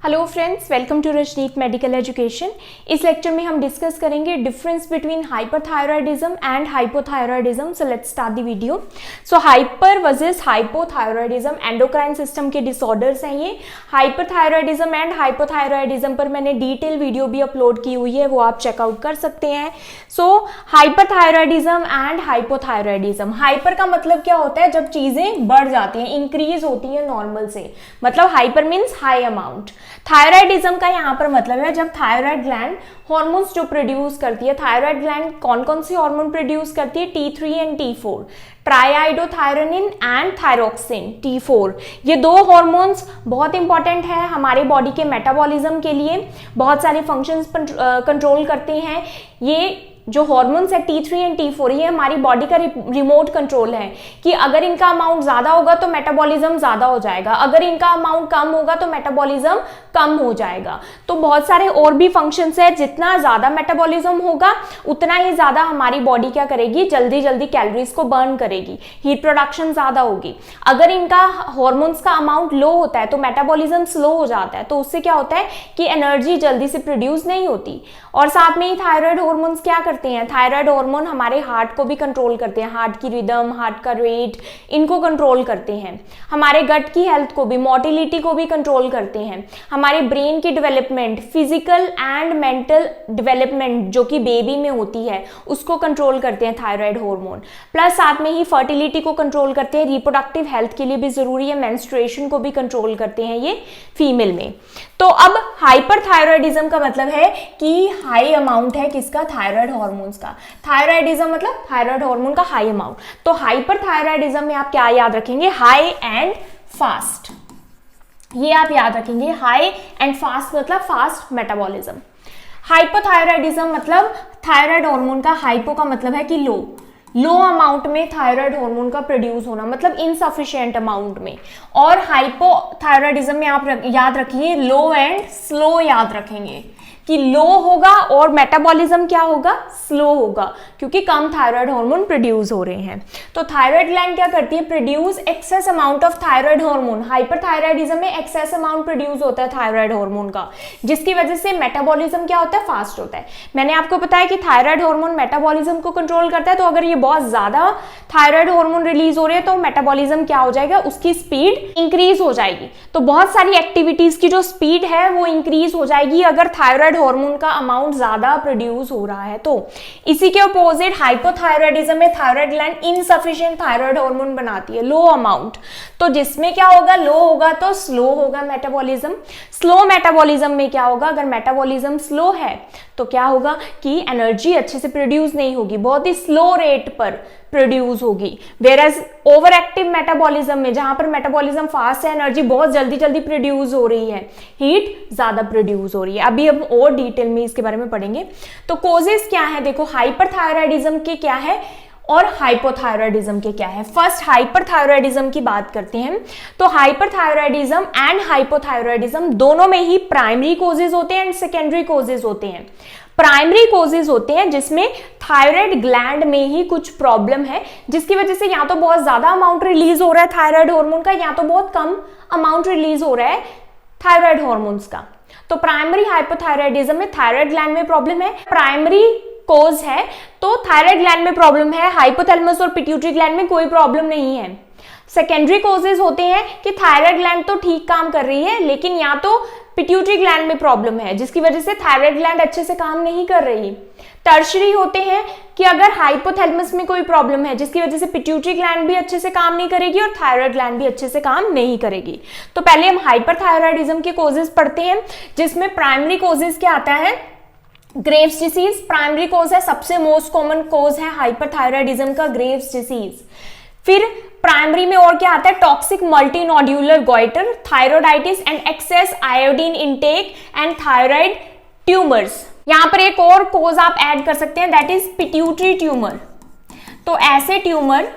Hello friends, welcome to Rajneet medical education. इस lecture में हम डिस्कस करेंगे difference between hyperthyroidism and hypothyroidism. So let's start the video. So hyper versus hypothyroidism endocrine system के disorders हैं ये। Hyperthyroidism and hypothyroidism पर मैंने detail video भी अपलोड की हुई है, वो आप चेकआउट कर सकते हैं। सो हाइपरथायरॉयडिज्म एंड हाइपोथायरॉयडिज्म, हाइपर का मतलब क्या होता है? जब चीजें बढ़ जाती हैं, इंक्रीज होती है नॉर्मल से, मतलब hyper means high amount. Thyroidism का यहाँ पर मतलब है जब थायराइड ग्लैंड हॉर्मोन्स जो प्रोड्यूस करती है। थायराइड ग्लैंड कौन कौन सी हार्मोन प्रोड्यूस करती है? T3 and T4, ट्राइआइडोथायरोनिन and thyroxine, T4। ये दो हार्मोन्स बहुत इंपॉर्टेंट है हमारे बॉडी के मेटाबॉलिज्म के लिए, बहुत सारे फंक्शंस कंट्रोल करते हैं। ये जो हार्मोन्स है T3 एंड T4, ये हमारी बॉडी का रिमोट कंट्रोल है कि अगर इनका अमाउंट ज्यादा होगा तो मेटाबॉलिज्म ज्यादा हो जाएगा, अगर इनका अमाउंट कम होगा तो मेटाबॉलिज्म कम हो जाएगा। तो बहुत सारे और भी फंक्शंस है, जितना ज्यादा मेटाबॉलिज्म होगा उतना ही ज्यादा हमारी बॉडी क्या करेगी? जल्दी जल्दी कैलोरीज को बर्न करेगी, हीट प्रोडक्शन ज्यादा होगी। अगर इनका हार्मोन्स का अमाउंट लो होता है तो मेटाबॉलिज्म स्लो हो जाता है, तो उससे क्या होता है कि एनर्जी जल्दी से प्रोड्यूस नहीं होती। और साथ में ही थायराइड हार्मोन्स क्या करते हैं? थायराइड हार्मोन हमारे हार्ट को भी कंट्रोल करते हैं, हार्ट की रिदम, हार्ट का रेट, इनको कंट्रोल करते हैं। हमारे गट की हेल्थ को भी, मोटिलिटी को भी कंट्रोल करते हैं। हमारे ब्रेन की development, physical and mental development जो कि बेबी में होती है, उसको कंट्रोल करते हैं थायराइड हार्मोन। प्लस साथ में ही फर्टिलिटी को कंट्रोल करते हैं, रिप्रोडक्टिव हेल्थ के लिए भी जरूरी है, मेंस्ट्रुएशन को भी कंट्रोल करते हैं ये फीमेल में। तो अब हाइपरथायरॉयडिज्म का मतलब है कि हाई अमाउंट है किसका? थायराइड हार्मोन्स का। थायराइडिज्म मतलब थायराइड हार्मोन का हाई अमाउंट। तो हाइपरथायरॉयडिज्म में आप क्या याद रखेंगे? हाई एंड फास्ट, ये आप याद रखेंगे। हाई एंड फास्ट मतलब फास्ट मेटाबॉलिज्म। हाइपोथायरॉयडिज्म मतलब थायराइड हार्मोन का, हाइपो का मतलब है कि लो अमाउंट में थायराइड हार्मोन का प्रोड्यूस होना, मतलब इनसफिशिएंट अमाउंट में। और हाइपोथायरॉयडिज्म में आप याद रखिए लो एंड स्लो याद रखेंगे कि लो होगा और मेटाबॉलिज्म क्या होगा? स्लो होगा, क्योंकि कम थायराइड हार्मोन प्रोड्यूस हो रहे हैं। तो थायराइड ग्लैंड क्या करती है? Produce excess amount of thyroid hormone. Hyperthyroidism में एक्सेस अमाउंट प्रोड्यूस होता है थायराइड हार्मोन का, जिसकी वजह से मेटाबॉलिज्म क्या होता है? फास्ट होता है। मैंने आपको बताया कि थायराइड हार्मोन मेटाबॉलिज्म को कंट्रोल करता है, तो अगर ये बहुत ज्यादा थायराइड हार्मोन रिलीज हो रहे हैं तो मेटाबॉलिज्म क्या हो जाएगा? उसकी स्पीड इंक्रीज हो जाएगी। तो बहुत सारी एक्टिविटीज की जो स्पीड है वो इंक्रीज हो जाएगी अगर थायराइड हार्मोन का अमाउंट ज्यादा प्रोड्यूस हो रहा है तो। इसी के अपोजिट हाइपोथायरॉयडिज्म में thyroid gland insufficient thyroid hormone बनाती है, लो अमाउंट। तो जिसमें क्या होगा? लो होगा तो स्लो होगा मेटाबॉलिज्म। स्लो मेटाबॉलिज्म में क्या होगा? अगर मेटाबॉलिज्म स्लो है तो क्या होगा कि एनर्जी अच्छे से प्रोड्यूस नहीं होगी, बहुत ही स्लो रेट पर प्रोड्यूस होगी। वेयरएज ओवर एक्टिव मेटाबॉलिज्म में, जहां पर मेटाबॉलिज्म फास्ट है, एनर्जी बहुत जल्दी जल्दी प्रोड्यूस हो रही है, हीट ज्यादा प्रोड्यूस हो रही है। अभी हम और डिटेल में इसके बारे में पढ़ेंगे। तो कोजेस क्या है? देखो हाइपरथायरॉयडिज्म के क्या है और हाइपोथायरॉयडिज्म के क्या है। फर्स्ट हाइपरथायरॉयडिज्म की बात करते हैं। तो हाइपरथायरॉयडिज्म एंड हाइपोथायरॉयडिज्म दोनों में ही प्राइमरी कोजेस होते हैं एंड सेकेंडरी कोजेस होते हैं। प्राइमरी कोजेस होते हैं जिसमें थायराइड ग्लैंड में ही कुछ प्रॉब्लम है, जिसकी वजह से या तो बहुत ज्यादा अमाउंट रिलीज हो रहा है थायराइड हार्मोन का, या तो बहुत कम अमाउंट रिलीज हो रहा है थायराइड हार्मोन्स का। तो प्राइमरी हाइपोथायरॉयडिज्म में थायराइड ग्लैंड में प्रॉब्लम है, प्राइमरी कोज है तो थायराइड ग्लैंड में प्रॉब्लम है, हाइपोथैलेमस और पिट्यूटरी ग्लैंड में कोई प्रॉब्लम नहीं है। सेकेंडरी कोजेस होते हैं कि थायराइड ग्लैंड तो ठीक काम कर रही है लेकिन या तो पिट्यूटरी ग्लैंड में प्रॉब्लम है, जिसकी वजह से थायराइड ग्लैंड अच्छे से काम नहीं कर रही। टर्शरी होते हैं कि अगर हाइपोथैलेमस में कोई प्रॉब्लम है जिसकी वजह से पिट्यूटरी ग्लैंड भी अच्छे से काम नहीं करेगी और थायराइड ग्लैंड भी अच्छे से काम नहीं करेगी। तो पहले हम हाइपरथायरॉयडिज्म के कोजेस पढ़ते हैं, जिसमें प्राइमरी कोजेस क्या आता है? ग्रेव्स डिसीज प्राइमरी कोज है, सबसे मोस्ट कॉमन कोज है हाइपरथायरॉयडिज्म का ग्रेव्स डिसीज। फिर प्राइमरी में और क्या आता है? Toxic multinodular goitre, thyroiditis and excess iodine intake and thyroid tumours. यहां पर एक और कोज आप ऐड कर सकते हैं, दैट इज पिट्यूटरी ट्यूमर। तो ऐसे ट्यूमर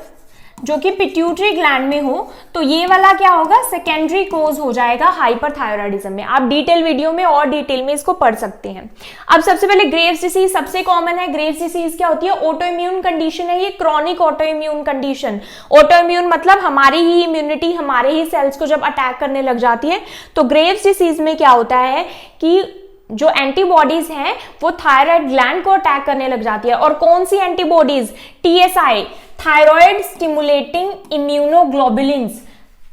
जो कि पिट्यूटरी ग्लैंड में हो, तो ये वाला क्या होगा, सेकेंडरी कोज हो जाएगा हाइपरथायरॉयडिज्म में। आप डिटेल वीडियो में और डिटेल में इसको पढ़ सकते हैं। अब सबसे पहले ग्रेव्स डिसीज सबसे कॉमन है। ग्रेव्स डिसीज क्या होती है, ऑटो इम्यून कंडीशन है, ये chronic auto immune condition. Auto immune मतलब हमारी ही इम्यूनिटी हमारे ही सेल्स को जब अटैक करने लग जाती है। तो ग्रेव्स डिसीज में क्या होता है कि जो एंटीबॉडीज हैं वो थायराइड ग्लैंड को अटैक करने लग जाती है। और कौन सी antibodies, TSI, thyroid stimulating immunoglobulins,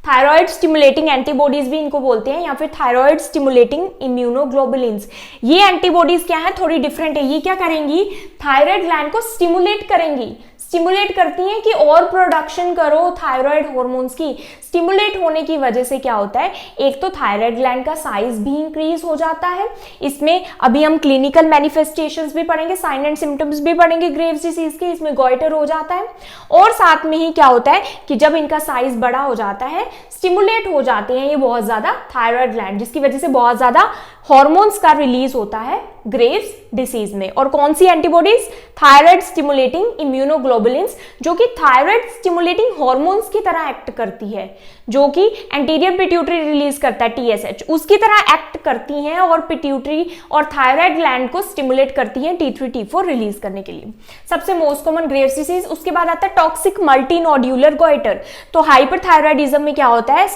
thyroid stimulating antibodies भी इनको बोलते हैं, या फिर थायराइड स्टिमुलेटिंग इम्यूनोग्लोबुलिन्स। ये एंटीबॉडीज क्या है, थोड़ी डिफरेंट है। ये क्या करेंगी, थायराइड ग्लैंड को स्टिमुलेट करेंगी, स्टिमुलेट करती हैं कि और प्रोडक्शन करो थायराइड हार्मोन्स की। स्टिमुलेट होने की वजह से क्या होता है, एक तो थायराइड ग्लैंड का साइज भी इंक्रीज हो जाता है। इसमें अभी हम क्लिनिकल मैनिफेस्टेशंस भी पढ़ेंगे, साइन एंड सिम्टम्स भी पढ़ेंगे ग्रेव्स डिसीज के। इसमें गॉइटर हो जाता है, और साथ में ही क्या होता है कि जब इनका साइज बड़ा हो जाता है, स्टिमुलेट हो जाते हैं ये बहुत ज्यादा थायराइड ग्लैंड, जिसकी वजह से बहुत ज्यादा हॉर्मोन्स का रिलीज होता है ग्रेव्स डिसीज में। और कौन सी एंटीबॉडीज, थायराइड स्टिमुलेटिंग इम्यूनोग्लोबुलिन्स, जो कि थायराइड स्टिमुलेटिंग हार्मोन्स की तरह एक्ट करती है, जो कि एंटीरियर पिट्यूटरी रिलीज करता है टीएसएच, उसकी तरह एक्ट करती हैं और पिट्यूटरी और थायराइड ग्लैंड को स्टिमुलेट करती हैं T3 T4 रिलीज करने के लिए। सबसे मोस्ट कॉमन ग्रेव्स डिसीज। उसके बाद आता है टॉक्सिक मल्टीनोड्यूलर गॉइटर। तो हाइपरथायरॉयडिज्म में क्या होता है,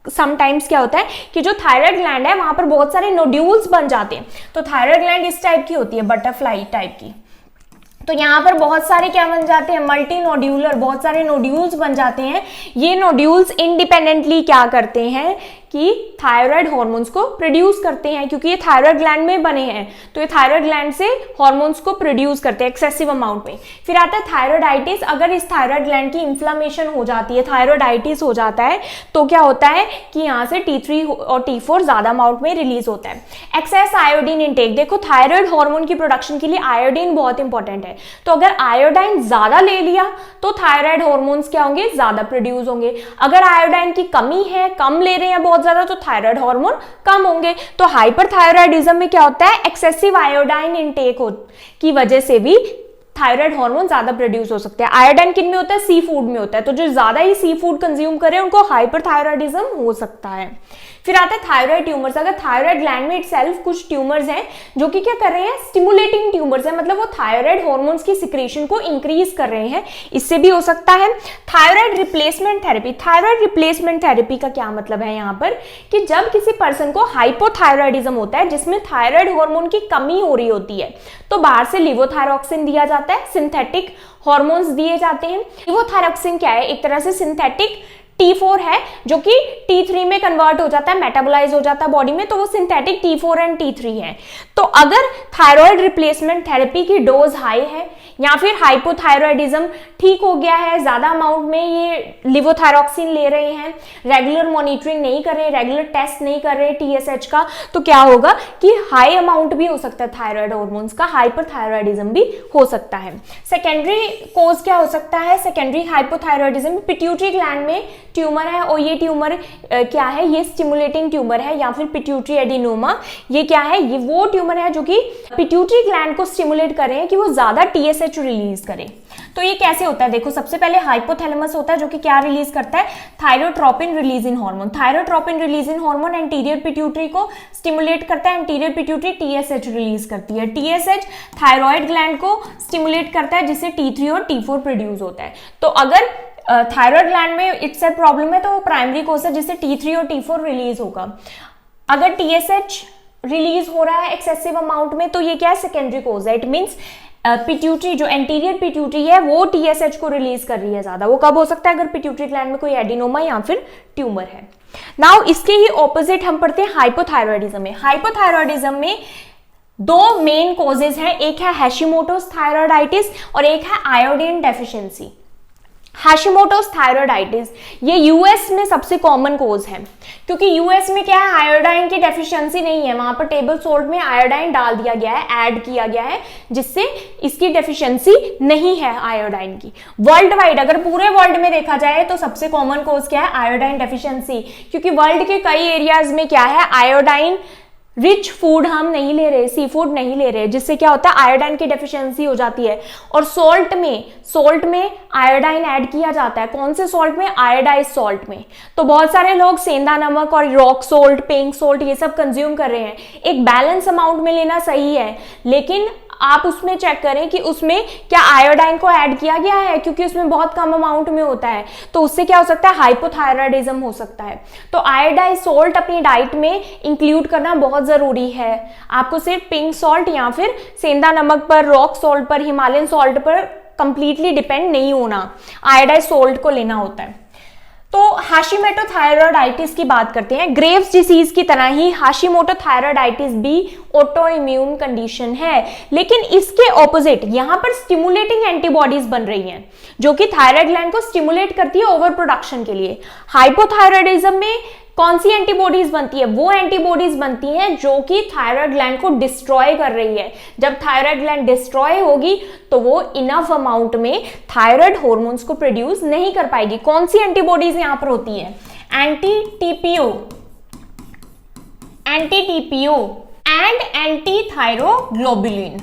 समटाइम्स क्या होता है कि जो थायराइड ग्लैंड है वहां पर बहुत सारे नोड्यूल्स बन जाते हैं। तो थायराइड ग्लैंड इस टाइप की होती है, बटरफ्लाई टाइप की। तो यहाँ पर बहुत सारे क्या बन जाते हैं, मल्टी नोड्यूलर, बहुत सारे नोड्यूल्स बन जाते हैं। ये नोड्यूल्स इंडिपेंडेंटली क्या करते हैं कि थायराइड हार्मोन्स को प्रोड्यूस करते हैं, क्योंकि ये थायराइड ग्लैंड में बने हैं। तो ये थायराइड ग्लैंड से हार्मोन्स को प्रोड्यूस करते हैं एक्सेसिव अमाउंट में। फिर आता है थायराइडाइटिस। अगर इस थायराइड ग्लैंड की इन्फ्लामेशन हो जाती है, थायराइडाइटिस हो जाता है, तो क्या होता है कि यहाँ से T3 और T4 ज्यादा अमाउंट में रिलीज होता है। Excess iodine intake. देखो थायराइड हार्मोन की प्रोडक्शन के लिए आयोडीन बहुत इंपॉर्टेंट है। तो अगर आयोडाइन ज्यादा ले लिया तो थायराइड हार्मोन्स क्या होंगे, ज्यादा प्रोड्यूस होंगे। अगर आयोडाइन की कमी है, कम ले रहे हैं बहुत ज्यादा, तो थायराइड हार्मोन कम होंगे। तो हाइपरथायरॉयडिज्म में क्या होता है, एक्सेसिव आयोडाइन इंटेक की वजह से भी थायराइड हार्मोन ज्यादा प्रोड्यूस हो सकते हैं। आयोडाइन किन में होता है, सी फूड में होता है। तो जो ज्यादा ही सी फूड कंज्यूम करे उनको हाइपरथायरॉयडिज्म हो सकता है। फिर आता है थायराइड ट्यूमर्स। अगर थायराइड ग्लैंड में इटसेल्फ कुछ ट्यूमर्स हैं जो कि क्या कर रहे हैं, स्टिमुलेटिंग ट्यूमर्स हैं, मतलब वो थायराइड हार्मोन्स की सिक्रेशन को इंक्रीज कर रहे हैं, इससे भी हो सकता है। Thyroid replacement therapy. Thyroid replacement therapy का क्या मतलब है यहाँ पर कि जब किसी पर्सन को हाइपोथायरॉयडिज्म होता है जिसमें थायराइड हार्मोन की कमी हो रही होती है, तो बाहर से लिवोथायरॉक्सिन दिया जाता है, सिंथेटिक हार्मोन्स दिए जाते हैं। लिवोथायरॉक्सिन क्या है, एक तरह से सिंथेटिक T4 है जो कि T3 में कन्वर्ट हो जाता है, मेटाबोलाइज हो जाता है बॉडी में, तो वो सिंथेटिक T4 एंड T3 है। तो अगर थायराइड रिप्लेसमेंट थेरेपी की डोज हाई है या फिर हाइपोथायरॉयडिज्म ठीक हो गया है, ज्यादा अमाउंट में ये लिवोथायरॉक्सिन ले रहे हैं, रेगुलर मॉनिटरिंग नहीं कर रहे, रेगुलर टेस्ट नहीं कर रहे TSH का, तो क्या होगा कि हाई अमाउंट भी हो सकता है थायराइड हार्मोन्स का, हाइपरथायरॉयडिज्म भी हो सकता है। सेकेंडरी कोज क्या हो सकता है, सेकेंडरी हाइपोथायरॉयडिज्म, पिट्यूटरी ग्लैंड में ट्यूमर है और ये ट्यूमर क्या है, ये स्टिमुलेटिंग ट्यूमर है या फिर पिट्यूटरी एडिनोमा। ये क्या है, ये वो ट्यूमर है जो कि पिट्यूटरी ग्लैंड को स्टिमुलेट कर रहे हैं कि वो ज्यादा TSH रिलीज करे। तो ये कैसे होता है, देखो सबसे पहले हाइपोथैलेमस होता है जो कि क्या रिलीज करता है, thyrotropin releasing hormone. Thyrotropin releasing hormone anterior pituitary को स्टिमुलेट करता है, एंटीरियर पिट्यूटरी TSH रिलीज करती है। TSH थायराइड ग्लैंड को स्टिमुलेट करता है जिससे T3 और T4 प्रोड्यूस होता है। तो अगर थायराइड ग्लैंड में इट्स प्रॉब्लम है तो वो प्राइमरी कोज है जिससे T3 और T4 रिलीज होगा। अगर TSH रिलीज हो रहा है एक्सेसिव अमाउंट में तो ये क्या है, सेकेंडरी कोज है। इट मींस पिट्यूटरी जो एंटीरियर पिट्यूटरी है वो TSH को रिलीज कर रही है ज्यादा। वो कब हो सकता है, अगर पिट्यूटरी ग्लैंड में कोई एडिनोमा या फिर ट्यूमर है। नाउ इसके ही ऑपोजिट हम पढ़ते हैं हाइपोथायरॉयडिज्म में। हाइपोथायरॉयडिज्म में दो मेन कोजेज हैं, एक है हैशिमोटोस थायरॉयडाइटिस और एक है आयोडीन डेफिशिएंसी। हैशिमोटोस थायरॉयडाइटिस ये यूएस में सबसे कॉमन कोज है, क्योंकि यूएस में क्या है, आयोडाइन की डेफिशिएंसी नहीं है, वहां पर टेबल सॉल्ट में आयोडाइन डाल दिया गया है, ऐड किया गया है, जिससे इसकी डेफिशिएंसी नहीं है आयोडाइन की। वर्ल्ड वाइड अगर पूरे वर्ल्ड में देखा जाए तो सबसे कॉमन कोज क्या है, आयोडाइन डेफिशिएंसी, क्योंकि वर्ल्ड के कई एरियाज में क्या है, आयोडाइन रिच फूड हम नहीं ले रहे, सी फूड नहीं ले रहे, जिससे क्या होता है आयोडीन की डेफिशिएंसी हो जाती है। और सॉल्ट में आयोडीन ऐड किया जाता है। कौन से सॉल्ट में? आयोडाइज सॉल्ट में। तो बहुत सारे लोग सेंधा नमक और रॉक सॉल्ट, पिंक सॉल्ट ये सब कंज्यूम कर रहे हैं। एक बैलेंस अमाउंट में लेना सही है, लेकिन आप उसमें चेक करें कि उसमें क्या आयोडीन को ऐड किया गया है, क्योंकि उसमें बहुत कम अमाउंट में होता है, तो उससे क्या हो सकता है? हाइपोथायराइडिज्म हो सकता है। तो आयोडाइज सॉल्ट अपनी डाइट में इंक्लूड करना बहुत जरूरी है। आपको सिर्फ पिंक सॉल्ट या फिर सेंधा नमक पर, रॉक सॉल्ट पर, हिमालयन सॉल्ट पर कंप्लीटली डिपेंड नहीं होना, आयोडाइज सॉल्ट को लेना होता है। तो हाशिमोटो थायराइडाइटिस की बात करते हैं। ग्रेव्स डिसीज की तरह ही हाशिमोटो थायराइडाइटिस भी ऑटो इम्यून कंडीशन है, लेकिन इसके ऑपोजिट यहां पर स्टिमुलेटिंग एंटीबॉडीज बन रही हैं जो कि थायराइड ग्लैंड को स्टिमुलेट करती है ओवर प्रोडक्शन के लिए। हाइपोथायराइडिज्म में कौन सी एंटीबॉडीज बनती है? वो एंटीबॉडीज बनती हैं जो कि थायराइड ग्लैंड को डिस्ट्रॉय कर रही है। जब थायराइड ग्लैंड डिस्ट्रॉय होगी तो वो इनफ अमाउंट में थायराइड हॉर्मोन्स को प्रोड्यूस नहीं कर पाएगी। कौन सी एंटीबॉडीज यहां पर होती है? Anti TPO and anti thyroglobulin.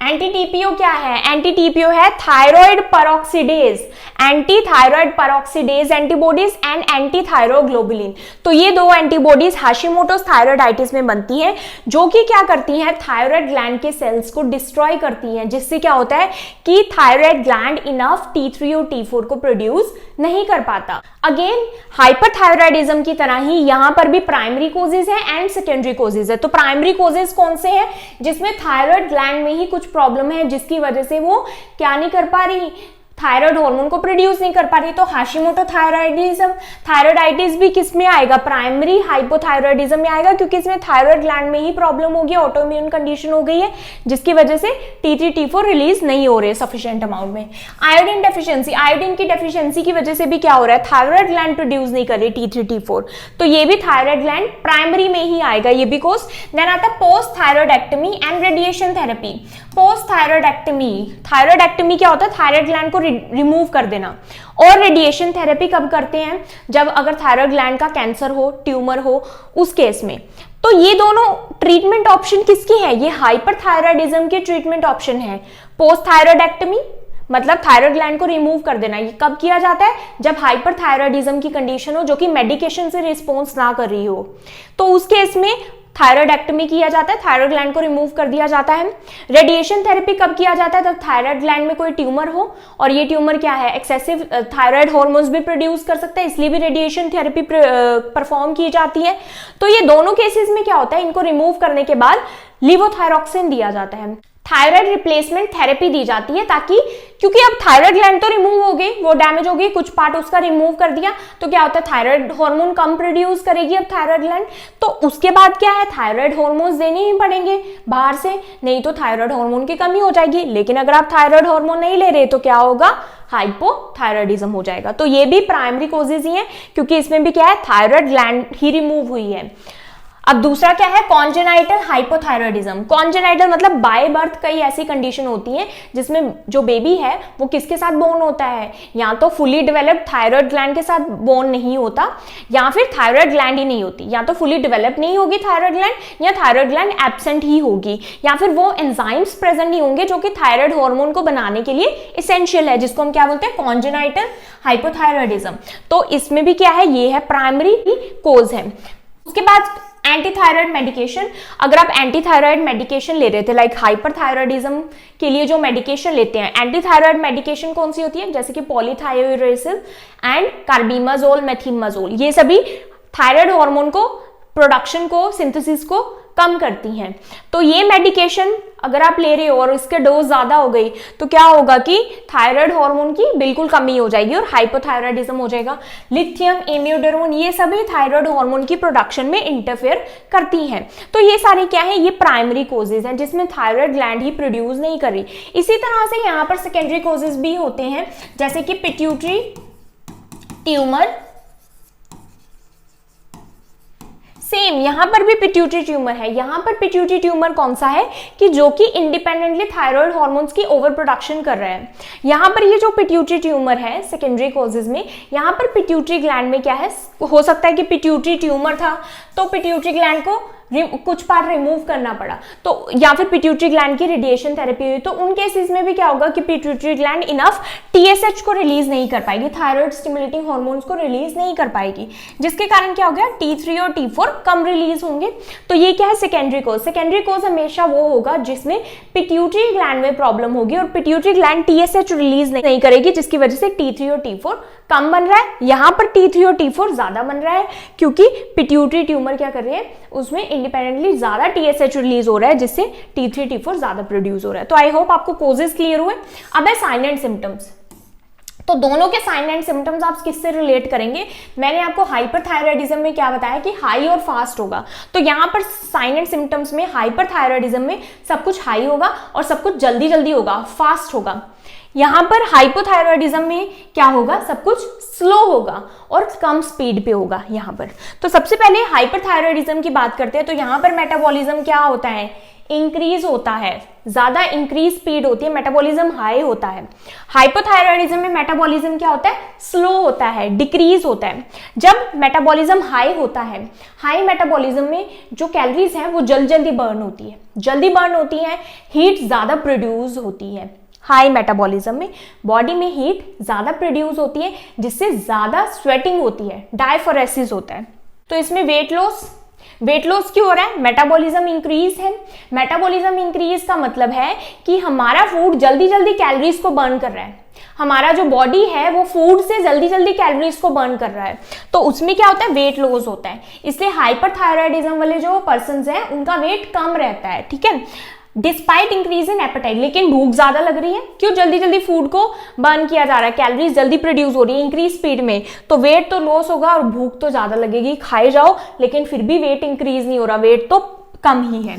Anti TPO क्या है? एंटी टीपीओ है thyroid peroxidase, anti thyroid peroxidase antibodies and anti thyroglobulin. तो ये दो एंटीबॉडीज हाशिमोटोस थायराइडाइटिस में बनती हैं, जो कि क्या करती हैं? थायराइड ग्लैंड के सेल्स को डिस्ट्रॉय करती हैं, जिससे क्या होता है कि थायराइड ग्लैंड इनफ T3 और T4 को प्रोड्यूस नहीं कर पाता। अगेन हाइपरथायराइडिज्म की तरह ही यहां पर भी प्राइमरी कोजेज है एंड सेकेंडरी कोजेज है। तो प्राइमरी कोजेज कौन से हैं? जिसमें थायराइड ग्लैंड में ही कुछ प्रॉब्लम है, जिसकी वजह से वो क्या नहीं कर पा रही? थायराइड हार्मोन को प्रोड्यूस नहीं कर पा रही। तो हाशिमोटो थायराइडाइटिस भी किस में आएगा? प्राइमरी हाइपोथायराइडिज्म में आएगा, क्योंकि इसमें थायराइड ग्लैंड में ही प्रॉब्लम होगी, ऑटोइम्यून कंडीशन हो गई है, जिसकी वजह से T3 T4 रिलीज नहीं हो रहे सफिशिएंट अमाउंट में। आयोडीन डेफिशिएंसी, आयोडीन की डेफिशिएंसी की वजह से भी क्या हो रहा है? थायराइड ग्लैंड प्रोड्यूस नहीं कर रही T3 T4, तो ये भी थायराइड ग्लैंड प्राइमरी में ही आएगा, ये भी कोर्स। देन आता है post thyroidectomy and radiation therapy. Post thyroidectomy क्या होता है? थायराइड ग्लैंड को रिमूव कर देना। और रेडिएशन थेरेपी कब करते हैं? जब अगर थायराइड ग्लैंड का कैंसर हो, ट्यूमर हो, उस केस में। तो ये दोनों ट्रीटमेंट ऑप्शन किसकी है? ये हाइपरथायराइडिज्म के ट्रीटमेंट ऑप्शन है। पोस्ट थायराइडेक्टमी मतलब थायराइड ग्लैंड को रिमूव कर देना। ये कब किया जाता है? जब हाइपरथायराइडिज्म की कंडीशन हो, जो कि मेडिकेशन से रिस्पॉन्स ना कर रही हो, तो उस केस में थायराइडेक्टमी किया जाता है, थायराइड ग्लैंड को रिमूव कर दिया जाता है। रेडिएशन थेरेपी कब किया जाता है? जब थायराइड ग्लैंड में कोई ट्यूमर हो, और ये ट्यूमर क्या है? एक्सेसिव थायराइड हार्मोन्स भी प्रोड्यूस कर सकता है, इसलिए भी रेडिएशन थेरेपी परफॉर्म की जाती है। तो ये दोनों केसेस में क्या होता है? इनको रिमूव करने के बाद लिवोथायरॉक्सिन दिया जाता है, थायराइड रिप्लेसमेंट थेरेपी दी जाती है, ताकि क्योंकि अब थायराइड ग्लैंड तो रिमूव हो गई, वो डैमेज हो गई, कुछ पार्ट उसका रिमूव कर दिया, तो क्या होता है? थायराइड हार्मोन कम प्रोड्यूस करेगी अब थायराइड ग्लैंड, तो उसके बाद क्या है? थायराइड हार्मोन्स देने ही पड़ेंगे बाहर से, नहीं तो थायराइड हार्मोन की कमी हो जाएगी। लेकिन अगर आप थायराइड हार्मोन नहीं ले रहे तो क्या होगा? हाइपोथायराइडिज्म हो जाएगा। तो ये भी प्राइमरी कोजेज ही है, क्योंकि इसमें भी क्या है? थायराइड ग्लैंड ही रिमूव हुई है। अब दूसरा क्या है? Congenital hypothyroidism. कॉन्जेनाइटल मतलब बाय बर्थ कई ऐसी कंडीशन होती है जिसमें जो बेबी है वो किसके साथ बोर्न होता है? या तो फुली डेवलप्ड थायराइड ग्लैंड के साथ बोर्न नहीं होता, या फिर थायराइड ग्लैंड ही नहीं होती। या तो फुली डेवलप नहीं होगी थायराइड ग्लैंड, या थायराइड ग्लैंड एब्सेंट ही होगी, या फिर वो एंजाइम्स प्रेजेंट नहीं होंगे जो कि थायराइड हार्मोन को बनाने के लिए एसेंशियल है, जिसको हम क्या बोलते हैं? Congenital hypothyroidism. तो इसमें भी क्या है? ये है प्राइमरी कोज है। उसके बाद एंटी थायराइड मेडिकेशन। अगर आप एंटी थायराइड मेडिकेशन ले रहे थे, लाइक हाइपरथायराइडिज्म के लिए जो मेडिकेशन लेते हैं, एंटी थायराइड मेडिकेशन कौन सी होती है? जैसे कि पॉलीथायोरेसिल एंड कार्बिमाजोल, मेथिमाजोल, ये सभी थायराइड हार्मोन को प्रोडक्शन को, सिंथेसिस को कम करती हैं। तो ये मेडिकेशन अगर आप ले रहे हो और इसके डोज ज्यादा हो गई तो क्या होगा कि थायराइड हार्मोन की बिल्कुल कमी हो जाएगी और हाइपोथायराइडिज्म हो जाएगा। लिथियम, एम्योडेरोन, ये सभी थायराइड हार्मोन की प्रोडक्शन में इंटरफेयर करती हैं। तो ये सारी क्या है? ये प्राइमरी कोजेज हैं जिसमें थायराइड ग्लैंड ही प्रोड्यूस नहीं कर रही। इसी तरह से यहाँ पर सेकेंडरी कोजेज भी होते हैं, जैसे कि पिट्यूटरी ट्यूमर, सेम यहाँ पर भी पिट्यूटरी ट्यूमर है। यहाँ पर पिट्यूटरी ट्यूमर कौन सा है कि जो कि इंडिपेंडेंटली थायराइड हार्मोन्स की ओवर प्रोडक्शन कर रहा है। यहाँ पर ये जो पिट्यूटरी ट्यूमर है सेकेंडरी कॉजेज में, यहाँ पर पिट्यूटरी ग्लैंड में क्या है, हो सकता है कि पिट्यूटरी ट्यूमर था तो पिट्यूटरी ग्लैंड को कुछ पार्ट रिमूव करना पड़ा, तो या फिर पिट्यूटरी ग्लैंड की रेडिएशन थेरेपी हुई, तो उन केसेस में भी क्या होगा कि पिट्यूटरी ग्लैंड इनफ टीएसएच को रिलीज नहीं कर पाएगी, थायराइड स्टिमुलेटिंग हार्मोन्स को रिलीज नहीं कर पाएगी, जिसके कारण क्या हो गया T3 और T4 कम रिलीज होंगे। तो ये क्या है सेकेंडरी कोज। सेकेंडरी कोज हमेशा वो होगा जिसमें पिट्यूटरी ग्लैंड में प्रॉब्लम होगी और पिट्यूटरी ग्लैंड टीएसएच रिलीज नहीं करेगी, जिसकी वजह से T3 और T4 कम बन रहा है। यहाँ पर T3 और T4 ज्यादा बन रहा है क्योंकि पिट्यूटरी ट्यूमर क्या कर रही है, उसमें इंडिपेंडेंटली ज्यादा टीएसएच रिलीज हो रहा है, जिससे T3 T4 ज्यादा प्रोड्यूस हो रहा है। तो आई होप आपको कोजेस क्लियर हुए। अब है साइन एंड सिम्टम्स। तो दोनों के साइन एंड सिम्टम्स आप किससे रिलेट करेंगे? मैंने आपको हाइपरथायरॉयडिज्म में क्या बताया कि हाई और फास्ट होगा, तो यहाँ पर साइन एंड सिम्टम्स में हाइपरथायरॉयडिज्म में सब कुछ हाई होगा और सब कुछ जल्दी जल्दी होगा, फास्ट होगा। यहाँ पर हाइपोथायरॉयडिज्म में क्या होगा, सब कुछ स्लो होगा और कम स्पीड पे होगा यहाँ पर। तो सबसे पहले हाइपरथायरॉयडिज्म की बात करते हैं। तो यहाँ पर मेटाबॉलिज्म क्या होता है, इंक्रीज होता है, ज्यादा इंक्रीज स्पीड होती है, मेटाबॉलिज्म हाई होता है। हाइपोथायरॉयडिज्म में मेटाबॉलिज्म क्या होता है, स्लो होता है, डिक्रीज होता है। जब मेटाबॉलिज्म हाई होता है, हाई मेटाबॉलिज्म में जो कैलोरीज हैं वो जल्दी जल्दी बर्न होती है, जल्दी बर्न होती है, हीट ज्यादा प्रोड्यूस होती है। हाई मेटाबॉलिज्म में बॉडी में हीट ज्यादा प्रोड्यूस होती है, जिससे ज्यादा स्वेटिंग होती है, डायफोरेसिस होता है। तो इसमें वेट लॉस क्यों हो रहा है, मेटाबॉलिज्म इंक्रीज है। मेटाबॉलिज्म इंक्रीज का मतलब है कि हमारा फूड जल्दी जल्दी कैलोरीज को बर्न कर रहा है, हमारा जो बॉडी है वो फूड से जल्दी जल्दी कैलोरीज को बर्न कर रहा है, तो उसमें क्या होता है, वेट लॉस होता है। इसलिए हाइपरथायरॉयडिज्म वाले जो पर्सन्स हैं उनका वेट कम रहता है, ठीक है, डिस्पाइट इंक्रीज इन एपेटाइट। लेकिन भूख ज्यादा लग रही है, क्यों, जल्दी जल्दी फूड को बर्न किया जा रहा है, कैलोरीज जल्दी प्रोड्यूस हो रही है इंक्रीज स्पीड में, तो वेट तो लॉस होगा और भूख तो ज्यादा लगेगी, खाए जाओ लेकिन फिर भी वेट इंक्रीज नहीं हो रहा, वेट तो कम ही है।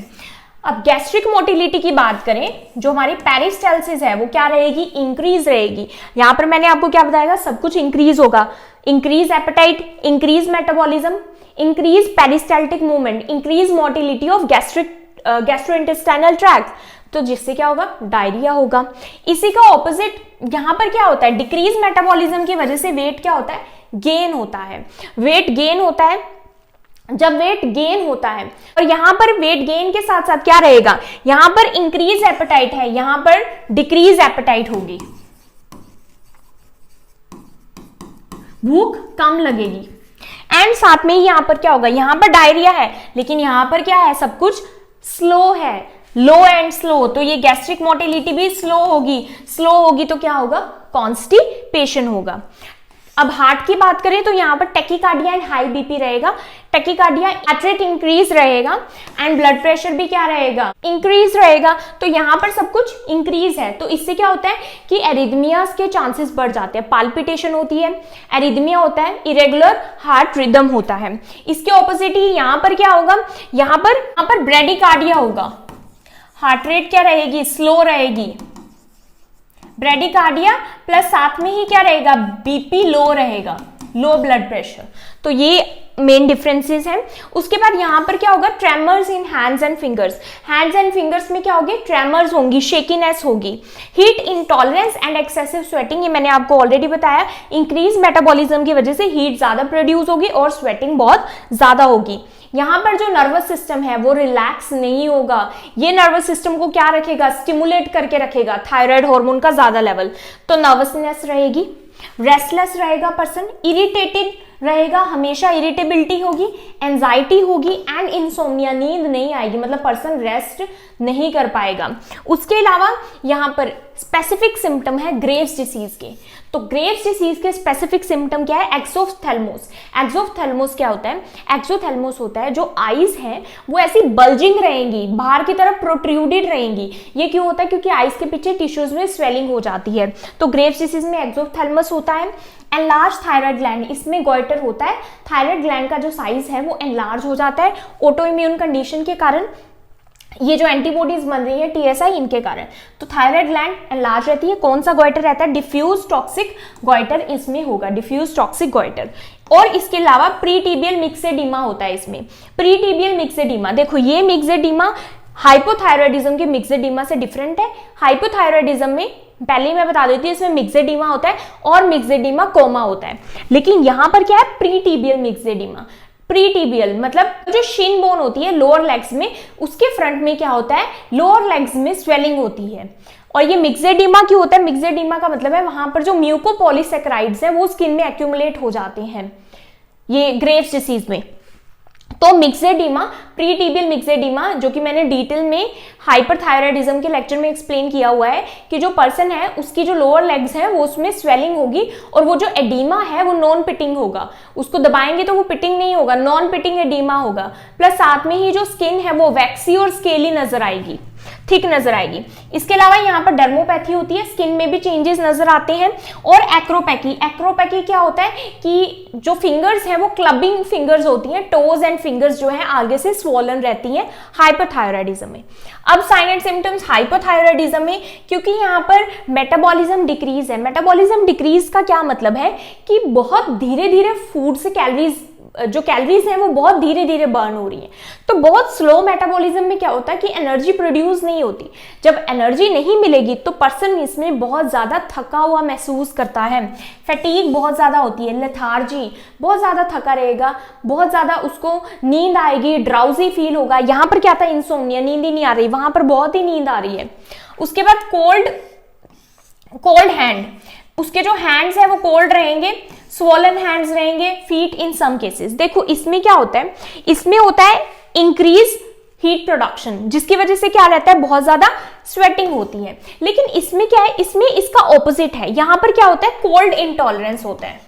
अब गैस्ट्रिक मोटिलिटी की बात करें, जो हमारी पेरिस्टाल्सिस है वो क्या रहेगी, इंक्रीज रहेगी। यहां पर मैंने आपको क्या बताया, सब कुछ इंक्रीज होगा, increase appetite, increase metabolism, increase peristaltic movement, increase motility of gastrointestinal tract, तो जिससे क्या होगा, डायरिया होगा। इसी का ऑपोजिट यहां पर क्या होता है, डिक्रीज मेटाबॉलिज्म की वजह से वेट क्या होता है, गेन होता है। वेट गेन होता है, जब वेट गेन होता है, और यहां पर वेट गेन के साथ साथ क्या रहेगा, यहां पर इंक्रीज एपेटाइट है, यहां पर डिक्रीज एपेटाइट होगी, भूख कम लगेगी, एंड साथ में ही यहां पर क्या होगा, यहां पर डायरिया है लेकिन यहां पर क्या है, सब कुछ स्लो है, लो एंड स्लो, तो ये गैस्ट्रिक मोटिलिटी भी स्लो होगी तो क्या होगा, कॉन्स्टिपेशन होगा। अब हार्ट की बात करें तो यहाँ पर टैकीकार्डिया एंड हाई बीपी रहेगा, टैकीकार्डिया हार्ट रेट इंक्रीज रहेगा एंड ब्लड प्रेशर भी क्या रहेगा, इंक्रीज रहेगा, तो यहाँ पर सब कुछ इंक्रीज है। तो इससे क्या होता है कि एरिथमियाज के चांसेस बढ़ जाते हैं, पाल्पिटेशन होती है, एरिथमिया होता है, इरेगुलर हार्ट रिदम होता है। इसके ऑपोजिट ही यहाँ पर क्या होगा, यहाँ पर ब्रेडिकार्डिया होगा, हार्ट रेट क्या रहेगी, स्लो रहेगी, ब्रेडिकार्डिया प्लस साथ में ही क्या रहेगा, बीपी लो रहेगा, लो ब्लड प्रेशर। तो ये मेन डिफरेंसेस हैं। उसके बाद यहाँ पर क्या होगा, tremors in hands and fingers. Hands and fingers में क्या होगी, ट्रेमर्स होंगी, शेकीनेस होगी, heat intolerance and excessive sweating, ये मैंने आपको ऑलरेडी बताया, इंक्रीज मेटाबॉलिज्म की वजह से हीट ज्यादा प्रोड्यूस होगी और स्वेटिंग बहुत ज्यादा होगी। यहाँ पर जो नर्वस सिस्टम है वो रिलैक्स नहीं होगा, ये नर्वस सिस्टम को क्या रखेगा, स्टिमुलेट करके रखेगा, थायराइड हार्मोन का ज्यादा लेवल, तो नर्वसनेस रहेगी, रेस्टलेस रहेगा पर्सन, इरिटेटेड रहेगा, हमेशा इरिटेबिलिटी होगी, एंजाइटी होगी एंड इंसोम्निया, नींद नहीं आएगी, मतलब पर्सन रेस्ट नहीं कर पाएगा। उसके अलावा यहाँ पर स्पेसिफिक सिम्टम है ग्रेव्स डिसीज के, तो ग्रेव्स डिसीज के स्पेसिफिक सिम्टम क्या है, एक्सोथैल्मोस। एक्सोथैल्मोस क्या होता है, एक्सोथैल्मोस होता है जो आईज है वो ऐसी बल्जिंग रहेंगी, बाहर की तरफ प्रोट्रूडेड रहेंगी। ये क्यों होता है, क्योंकि आईज के पीछे टिश्यूज में स्वेलिंग हो जाती है, तो ग्रेव्स डिसीज में एक्सोथैल्मस होता है। एनलार्ज थायराइड ग्लैंड, इसमें गॉइटर होता है, थायराइड ग्लैंड का जो साइज है वो एनलार्ज हो जाता है ऑटो इम्यून कंडीशन के कारण। ये जो एंटीबॉडीज बन रही है टीएसआई इनके कारण। तो थायराइड ग्लैंड एनलार्ज रहती है। कौन सा गोइटर रहता है? डिफ्यूज टॉक्सिक गोइटर इसमें होगा, डिफ्यूज टॉक्सिक गोइटर। और इसके अलावा प्रीटिबियल मिक्सेडिमा होता है इसमें। प्रीटिबियल मिक्सेडिमा, देखो ये मिक्सेडिमा हाइपोथायरॉयडिज्म के मिक्सेडिमा से डिफरेंट है। हाइपोथायरॉयडिज्म में पहले मैं बता देती हूँ इसमें मिक्सेडिमा होता है और मिक्सेडिमा कोमा होता है, लेकिन यहां पर क्या है? प्रीटिबियल मिक्सेडिमा। प्रीटिबियल मतलब जो शिन बोन होती है लोअर लेग्स में, उसके फ्रंट में क्या होता है? लोअर लेग्स में स्वेलिंग होती है। और ये मिक्सेडिमा क्यों होता है? मिक्सेडिमा का मतलब है वहां पर जो म्यूकोपॉलीसैकेराइड्स हैं वो स्किन में एक्यूमुलेट हो जाते हैं, ये ग्रेव्स डिसीज में। तो मिक्सेडिमा, प्रीटिबियल मिक्सेडिमा, जो कि मैंने डिटेल में हाइपरथायरॉयडिज्म के लेक्चर में एक्सप्लेन किया हुआ है कि जो पर्सन है उसकी जो लोअर लेग्स है वो उसमें स्वेलिंग होगी और वो जो एडीमा है वो नॉन पिटिंग होगा। उसको दबाएंगे तो वो पिटिंग नहीं होगा, नॉन पिटिंग एडीमा होगा। प्लस साथ में ही जो स्किन है वो वैक्सी और स्केली नजर आएगी, थिक नजर आएगी। इसके अलावा यहाँ पर डर्मोपैथी होती है, स्किन में भी चेंजेस नजर आते हैं। और एक्रोपैथी, एक्रोपैथी क्या होता है कि जो फिंगर्स हैं वो क्लबिंग फिंगर्स होती हैं, टोज एंड फिंगर्स जो है आगे से स्वॉलन रहती हैं हाइपरथायरॉयडिज्म में। अब साइन एंड सिम्टम्स हाइपरथायरॉयडिज्म में, क्योंकि यहाँ पर मेटाबॉलिज्म डिक्रीज है। मेटाबॉलिज्म डिक्रीज का क्या मतलब है कि बहुत धीरे धीरे फूड से कैलोरीज हैं वो बहुत धीरे धीरे बर्न हो रही है। तो बहुत स्लो मेटाबॉलिज्म में क्या होता है कि एनर्जी प्रोड्यूस नहीं होती। जब एनर्जी नहीं मिलेगी तो पर्सन इसमें बहुत ज्यादा थका हुआ महसूस करता है, फैटीग बहुत ज्यादा होती है, लेथार्जी, बहुत ज्यादा थका रहेगा, बहुत ज्यादा उसको नींद आएगी, ड्राउजी फील होगा। यहाँ पर क्या था? इंसोम्निया, नींद ही नहीं आ रही, वहां पर बहुत ही नींद आ रही है। उसके बाद कोल्ड हैंड, उसके जो हैंड्स है वो कोल्ड रहेंगे, स्वॉलन हैंड्स रहेंगे, फीट इन सम केसेस। देखो इसमें क्या होता है? इसमें होता है इंक्रीज हीट प्रोडक्शन, जिसकी वजह से क्या रहता है? बहुत ज्यादा स्वेटिंग होती है। लेकिन इसमें क्या है? इसमें इसका ऑपोजिट है। यहां पर क्या होता है? कोल्ड इंटॉलरेंस होता है।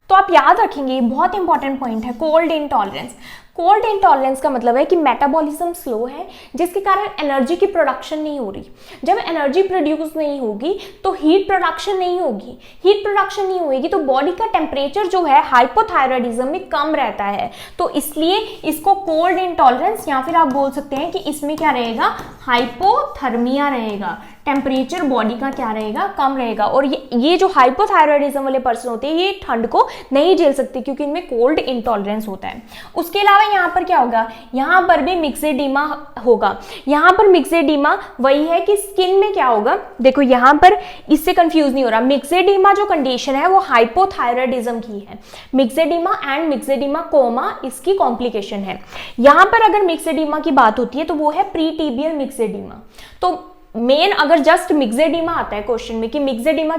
तो आप याद रखेंगे, बहुत इंपॉर्टेंट पॉइंट है कोल्ड इंटॉलरेंस। कोल्ड इंटॉलरेंस का मतलब है कि मेटाबॉलिज्म स्लो है, जिसके कारण एनर्जी की प्रोडक्शन नहीं हो रही। जब एनर्जी प्रोड्यूस नहीं होगी तो हीट प्रोडक्शन नहीं होगी। हीट प्रोडक्शन नहीं होगी तो बॉडी का टेम्परेचर जो है हाइपोथायरॉयडिज्म में कम रहता है। तो इसलिए इसको कोल्ड इंटॉलरेंस, या फिर आप बोल सकते हैं कि इसमें क्या रहेगा? हाइपोथर्मिया रहेगा। टेम्परेचर बॉडी का क्या रहेगा? कम रहेगा। और ये जो हाइपोथायरॉयडिज्म वाले पर्सन होते हैं ये ठंड को नहीं झेल सकते क्योंकि इनमें कोल्ड इंटॉलरेंस होता है। उसके अलावा यहाँ पर क्या होगा? यहाँ पर भी मिक्सेडिमा होगा। यहाँ पर मिक्सेडिमा वही है कि स्किन में क्या होगा? देखो यहाँ पर इससे कंफ्यूज नहीं हो रहा। मिक्सेडिमा जो कंडीशन है वो हाइपोथायरॉयडिज्म की है। मिक्सेडिमा एंड मिक्सेडिमा कोमा इसकी कॉम्प्लिकेशन है। यहाँ पर अगर मिक्सेडिमा की बात होती है तो वो है प्रीटिबियल मिक्सेडिमा। तो मेन अगर जस्ट मिक्सेडिमा आता है क्वेश्चन में कि मिक्सेडिमा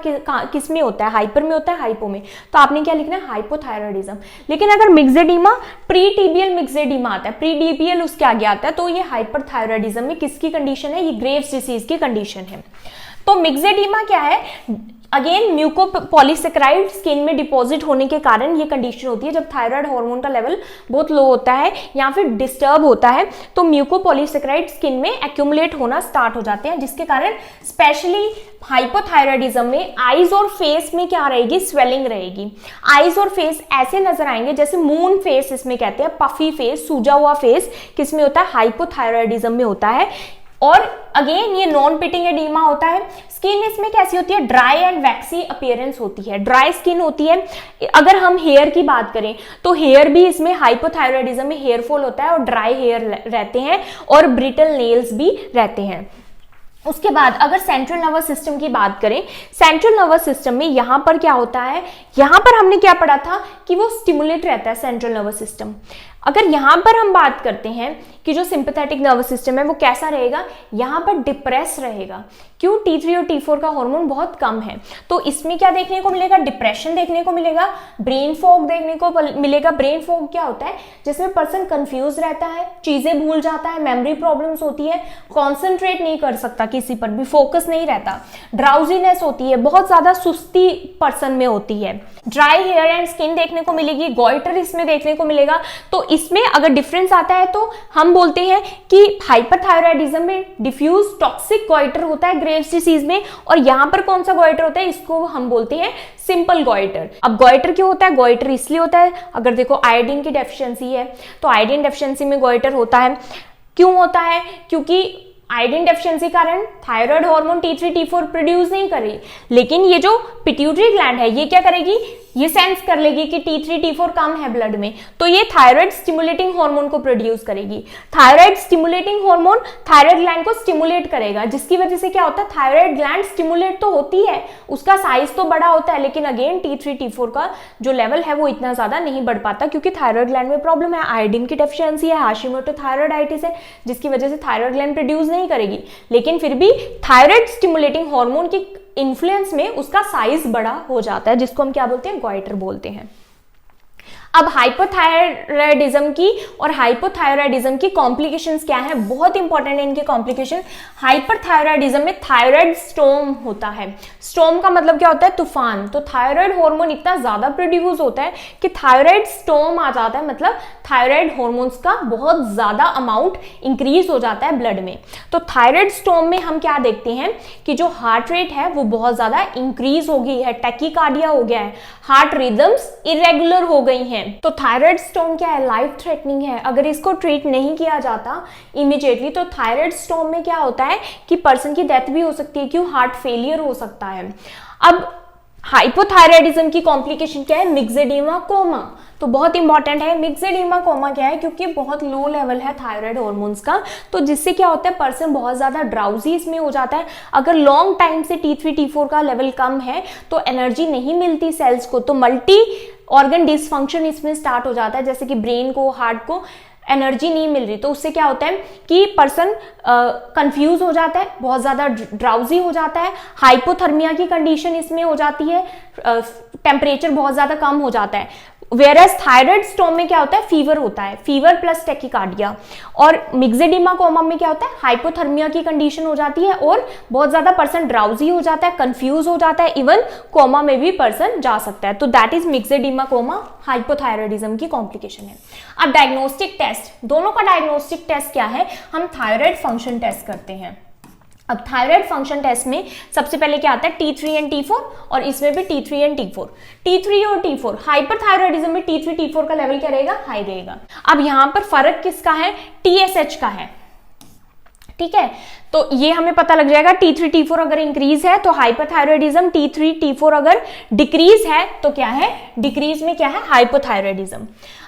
किस में होता है? हाइपर में होता है, हाइपो में, तो आपने क्या लिखना है? हाइपोथायरॉयडिज्म। लेकिन अगर मिक्सेडिमा प्रीटिबियल मिक्सेडिमा आता है, प्रीटिबियल उसके आगे आता है, तो ये हाइपरथायरॉयडिज्म में किसकी कंडीशन है? ये ग्रेव्स डिसीज की कंडीशन है। तो मिक्सेडिमा क्या है? अगेन म्यूकोपॉलीसैकेराइड स्किन में डिपॉजिट होने के कारण ये कंडीशन होती है जब थायराइड हार्मोन का लेवल बहुत लो होता है या फिर डिस्टर्ब होता है, तो म्यूकोपॉलीसैकेराइड स्किन में एक्यूमुलेट होना स्टार्ट हो जाते हैं, जिसके कारण स्पेशली हाइपोथायरॉयडिज्म में आईज और फेस में क्या रहेगी? स्वेलिंग रहेगी। आईज और फेस ऐसे नजर आएंगे जैसे मून फेस, इसमें कहते हैं पफी फेस, सूजा हुआ फेस, किसमें होता है? हाइपोथायरॉयडिज्म में होता है। और अगेन ये नॉन पिटिंग एडीमा होता है। स्किन इसमें कैसी होती है? ड्राई एंड वैक्सी अपीयरेंस होती है, ड्राई स्किन होती है। अगर हम हेयर की बात करें तो हेयर भी इसमें हाइपोथायरॉयडिज्म में हेयर फॉल होता है और ड्राई हेयर रहते हैं और ब्रिटल नेल्स भी रहते हैं। उसके बाद अगर सेंट्रल नर्वस सिस्टम की बात करें, सेंट्रल नर्वस सिस्टम में यहाँ पर क्या होता है? यहाँ पर हमने क्या पढ़ा था कि वो स्टिमुलेट रहता है सेंट्रल नर्वस सिस्टम। अगर यहाँ पर हम बात करते हैं कि जो सिंपैथेटिक नर्वस सिस्टम है वो कैसा रहेगा? यहाँ पर डिप्रेस रहेगा। क्यों? T3 और T4 का हार्मोन बहुत कम है, तो इसमें क्या देखने को मिलेगा? डिप्रेशन देखने को मिलेगा, ब्रेन फॉग देखने को मिलेगा। ब्रेन फॉग क्या होता है? जिसमें पर्सन कंफ्यूज रहता है, चीजें भूल जाता है, मेमोरी प्रॉब्लम्स होती है, कॉन्सेंट्रेट नहीं कर सकता किसी पर भी, फोकस नहीं रहता, ड्राउजीनेस होती है, बहुत ज्यादा सुस्ती पर्सन में होती है, ड्राई हेयर एंड स्किन देखने को मिलेगी, गॉइटर इसमें देखने को मिलेगा। तो इसमें अगर डिफरेंस आता है तो हम बोलते हैं कि हाइपरथायरॉयडिज्म में डिफ्यूज टॉक्सिक गॉइटर होता है ग्रेव्स डिसीज में, और यहां पर कौन सा गॉइटर होता है, इसको हम बोलते हैं सिंपल गॉइटर। अब गॉइटर क्यों होता है, गॉइटर इसलिए होता है, अगर देखो आयोडीन की डेफिशिएंसी है तो आयोडीन डेफिशिएंसी में गॉइटर होता है। क्यों होता है, क्योंकि आयोडीन डेफिशिएंसी कारण thyroid hormone T3 T4 produce नहीं कर रही, लेकिन ये जो पिट्यूटरी ग्लैंड है ये क्या करेगी, ये सेंस कर लेगी कि T3 T4 कम है ब्लड में, तो ये थायराइड स्टिमुलेटिंग हार्मोन को प्रोड्यूस करेगी। Thyroid stimulating hormone thyroid gland को स्टिमुलेट करेगा, जिसकी वजह से क्या होता है, थायराइड ग्लैंड स्टिमुलेट तो होती है, उसका साइज तो बड़ा होता है, लेकिन अगेन T3 T4 का जो लेवल है वो इतना ज्यादा नहीं बढ़ पाता, क्योंकि थायराइड ग्लैंड में प्रॉब्लम है, आयोडीन की डेफिशिएंसी है, हाशिमोटो थायराइडाइटिस है, जिसकी वजह से थायराइड ग्लैंड प्रोड्यूस नहीं करेगी। लेकिन फिर भी थायराइड स्टिमुलेटिंग हार्मोन की इन्फ्लुएंस में उसका साइज बड़ा हो जाता है, जिसको हम क्या बोलते हैं, गॉइटर बोलते हैं। अब हाइपोथायरायडिज्म की और हाइपोथायरायडिज्म की कॉम्प्लिकेशंस क्या है, बहुत इंपॉर्टेंट है इनके कॉम्प्लिकेशन। हाइपरथायरायडिज्म में थायराइड स्टॉर्म होता है। स्टॉर्म का मतलब क्या होता है, तूफान। तो थायराइड हार्मोन इतना ज्यादा प्रोड्यूस होता है कि थायराइड स्टॉर्म आ जाता है, मतलब थायराइड हार्मोन्स का बहुत ज्यादा अमाउंट इंक्रीज हो जाता है ब्लड में। तो थायराइड स्टॉर्म में हम क्या देखते हैं कि जो हार्ट रेट है वो बहुत ज्यादा इंक्रीज हो गई है, टैकीकार्डिया हो गया है, हार्ट रिदम्स इरेगुलर हो गई हैं। तो थायराइड स्टॉर्म क्या है, लाइफ थ्रेटनिंग है। अगर इसको ट्रीट नहीं किया जाता इमीडिएटली तो थायराइड स्टॉर्म में क्या होता है कि पर्सन की डेथ भी हो सकती है, क्यों, हार्ट फेलियर हो सकता है। अब हाइपोथायरायडिज्म की कॉम्प्लिकेशन क्या है, मिक्सेडिमा कोमा। तो बहुत इंपॉर्टेंट है मिक्सेडिमा कोमा क्या है, क्योंकि बहुत लो लेवल है थायराइड हार्मोन्स का, तो जिससे क्या होता है, पर्सन बहुत ज्यादा ड्राउजी इसमें हो जाता है। अगर लॉन्ग टाइम से T3 T4 का लेवल कम है तो एनर्जी नहीं मिलती सेल्स को, तो मल्टी ऑर्गन डिसफंक्शन इसमें स्टार्ट हो जाता है, जैसे कि ब्रेन को, हार्ट को एनर्जी नहीं मिल रही, तो उससे क्या होता है कि पर्सन कंफ्यूज हो जाता है, बहुत ज्यादा ड्राउजी हो जाता है, हाइपोथर्मिया की कंडीशन इसमें हो जाती है, टेम्परेचर बहुत ज्यादा कम हो जाता है। वेरस थायराइड स्टॉर्म में क्या होता है, फीवर होता है, फीवर प्लस टैकीकार्डिया। और मिक्सेडिमा कोमा में क्या होता है, हाइपोथर्मिया की कंडीशन हो जाती है और बहुत ज्यादा पर्सन ड्राउजी हो जाता है, कंफ्यूज हो जाता है, इवन कोमा में भी पर्सन जा सकता है। तो दैट इज मिक्सेडिमा कोमा, हाइपोथायरायडिज्म की कॉम्प्लिकेशन है। अब डायग्नोस्टिक टेस्ट, दोनों का डायग्नोस्टिक टेस्ट क्या है, हम थायराइड फंक्शन टेस्ट करते हैं। अब थायराइड फंक्शन टेस्ट में सबसे पहले क्या आता है, T3 एंड T4, और इसमें भी T3 एंड T4। T3 और T4, हाइपरथायरायडिज्म में T3 T4 का लेवल क्या रहेगा, हाई रहेगा। अब यहां पर फर्क किसका है, TSH का है, ठीक है। तो ये हमें पता लग जाएगा, T3 T4 अगर इंक्रीज है तो हाइपरथायरायडिज्म, T3 T4 अगर डिक्रीज है तो क्या है, डिक्रीज में क्या है, हाइपोथायरायडिज्म।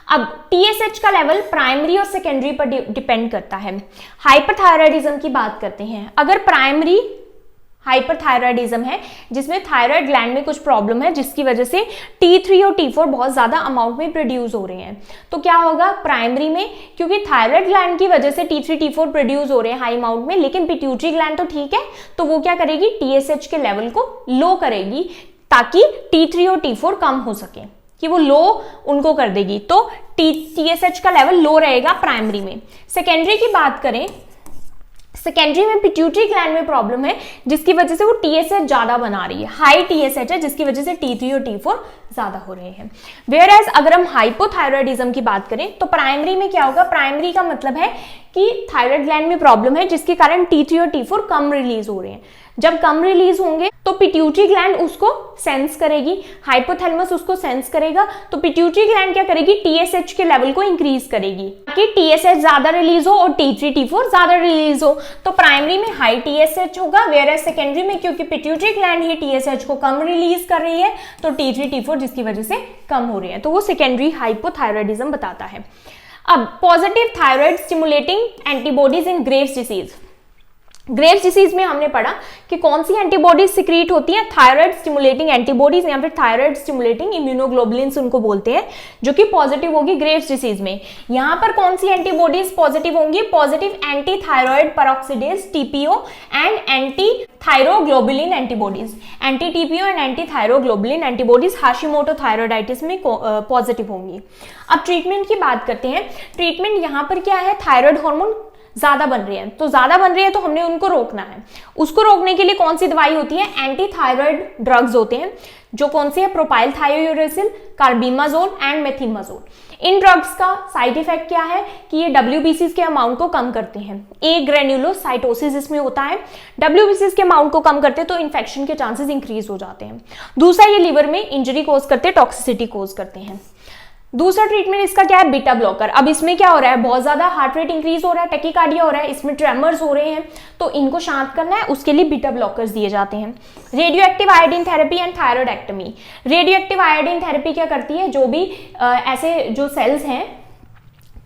अब TSH का लेवल प्राइमरी और सेकेंडरी पर डिपेंड करता है। हाइपरथायरायडिज्म की बात करते हैं, अगर प्राइमरी हाइपरथायरायडिज्म है जिसमें थायराइड ग्लैंड में कुछ प्रॉब्लम है, जिसकी वजह से T3 और T4 बहुत ज्यादा अमाउंट में प्रोड्यूस हो रहे हैं, तो क्या होगा प्राइमरी में, क्योंकि थायराइड ग्लैंड की वजह से T3 T4 प्रोड्यूस हो रहे हैं हाई अमाउंट में, लेकिन पिट्यूटरी ग्लैंड तो ठीक है, तो वो क्या करेगी, TSH के लेवल को लो करेगी ताकि T3 और T4 कम हो सके, कि वो लो उनको कर देगी। तो TSH का लेवल लो रहेगा प्राइमरी में। सेकेंडरी की बात करें, सेकेंडरी में पिट्यूटरी ग्लैंड में प्रॉब्लम है, जिसकी वजह से वो TSH ज्यादा बना रही है, हाई TSH है, जिसकी वजह से T3 और T4 ज्यादा हो रहे हैं। वेयर एज अगर हम हाइपोथायरायडिज्म की बात करें तो प्राइमरी में क्या होगा, प्राइमरी का मतलब है कि थायराइड ग्लैंड में प्रॉब्लम है, जिसके कारण T3 और T4 कम रिलीज हो रहे हैं। जब कम रिलीज होंगे तो पिट्यूटरी ग्लैंड उसको सेंस करेगी, हाइपोथैलेमस उसको सेंस करेगा, तो पिट्यूटरी ग्लैंड क्या करेगी, TSH के लेवल को इंक्रीज करेगी ताकि TSH ज्यादा रिलीज हो और T3 T4 ज्यादा रिलीज हो। तो प्राइमरी में हाई TSH होगा, वेयर एज सेकेंडरी में क्योंकि पिट्यूटरी ग्लैंड ही TSH को कम रिलीज कर रही है तो T3 T4 जिसकी वजह से कम हो रही है, तो वो सेकेंडरी हाइपोथायरायडिज्म बताता है। अब पॉजिटिव थायराइड स्टिमुलेटिंग एंटीबॉडीज इन ग्रेव्स डिसीज, ग्रेव्स डिसीज में हमने पढ़ा कि कौन सी एंटीबॉडीज सिक्रीट होती हैं, थायराइड स्टिमुलेटिंग एंटीबॉडीज या फिर थायराइड स्टिमुलेटिंग इम्यूनोग्लोबुलिन्स उनको बोलते हैं, जो कि पॉजिटिव होगी ग्रेव्स डिसीज में। यहां पर कौन सी एंटीबॉडीज पॉजिटिव होंगी, positive anti thyroid peroxidase TPO and anti thyroglobulin antibodies, anti TPO and anti thyroglobulin antibodies Hashimoto thyroiditis में पॉजिटिव होंगी। अब ट्रीटमेंट की बात करते हैं, ट्रीटमेंट यहां पर क्या है, थायराइड हार्मोन ज्यादा बन रही है, तो ज्यादा बन रही है तो हमने उनको रोकना है। उसको रोकने के लिए कौन सी दवाई होती है, एंटी थायराइड ड्रग्स होते हैं, जो कौन सी है, propyl thiouracil, carbimazole and methimazole. इन ड्रग्स का साइड इफेक्ट क्या है कि ये WBCs के अमाउंट को कम करते हैं। ए ग्रेन्युलोसाइटोसिस इसमें होता है, WBCs के अमाउंट को कम करते हैं तो इन्फेक्शन के चांसेस इंक्रीज हो जाते हैं। दूसरा, ये लीवर में इंजरी कोज करते हैं, टॉक्सिसिटी कोज करते हैं। दूसरा ट्रीटमेंट इसका क्या है, बीटा ब्लॉकर। अब इसमें क्या हो रहा है, बहुत ज्यादा हार्ट रेट इंक्रीज हो रहा है, टैकीकार्डिया हो रहा है, इसमें ट्रेमर्स हो रहे हैं, तो इनको शांत करना है, उसके लिए बीटा ब्लॉकर्स दिए जाते हैं। Radio active iodine therapy and thyroidectomy. Radio active iodine therapy क्या करती है, जो भी ऐसे जो सेल्स हैं,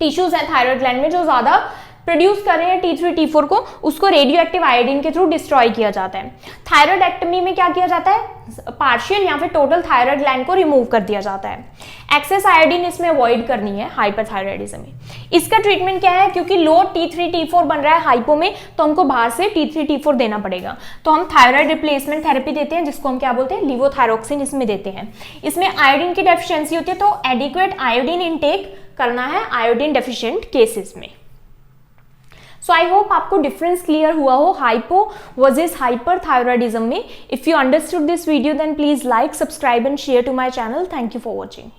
टिश्यूज हैं थायराइड ग्लैंड में जो ज्यादा प्रोड्यूस कर रहे हैं T3 T4 को, उसको रेडियो एक्टिव आयोडीन के थ्रू डिस्ट्रॉय किया जाता है। थायराइडेक्टमी में क्या किया जाता है, पार्शियल या फिर टोटल थायराइड ग्लैंड को रिमूव कर दिया जाता है। एक्सेस आयोडीन इसमें अवॉइड करनी है हाइपरथायराइडिज्म में। इसका ट्रीटमेंट क्या है, क्योंकि लो T3 T4 बन रहा है हाइपो में, तो हमको बाहर से T3 T4 देना पड़ेगा, तो हम थायराइड रिप्लेसमेंट थेरेपी देते हैं, जिसको हम क्या बोलते हैं, लिवोथायरोक्सिन इसमें देते हैं। इसमें आयोडीन की डेफिशिएंसी होती है, तो एडिक्वेट आयोडीन इनटेक करना है आयोडीन डेफिशिएंट केसेस में। सो आई होप आपको डिफरेंस क्लियर हुआ हो हाइपो वर्सेस हाइपरथायरॉयडिज्म में। If you understood this video then please like, subscribe and share to my channel. Thank you for watching.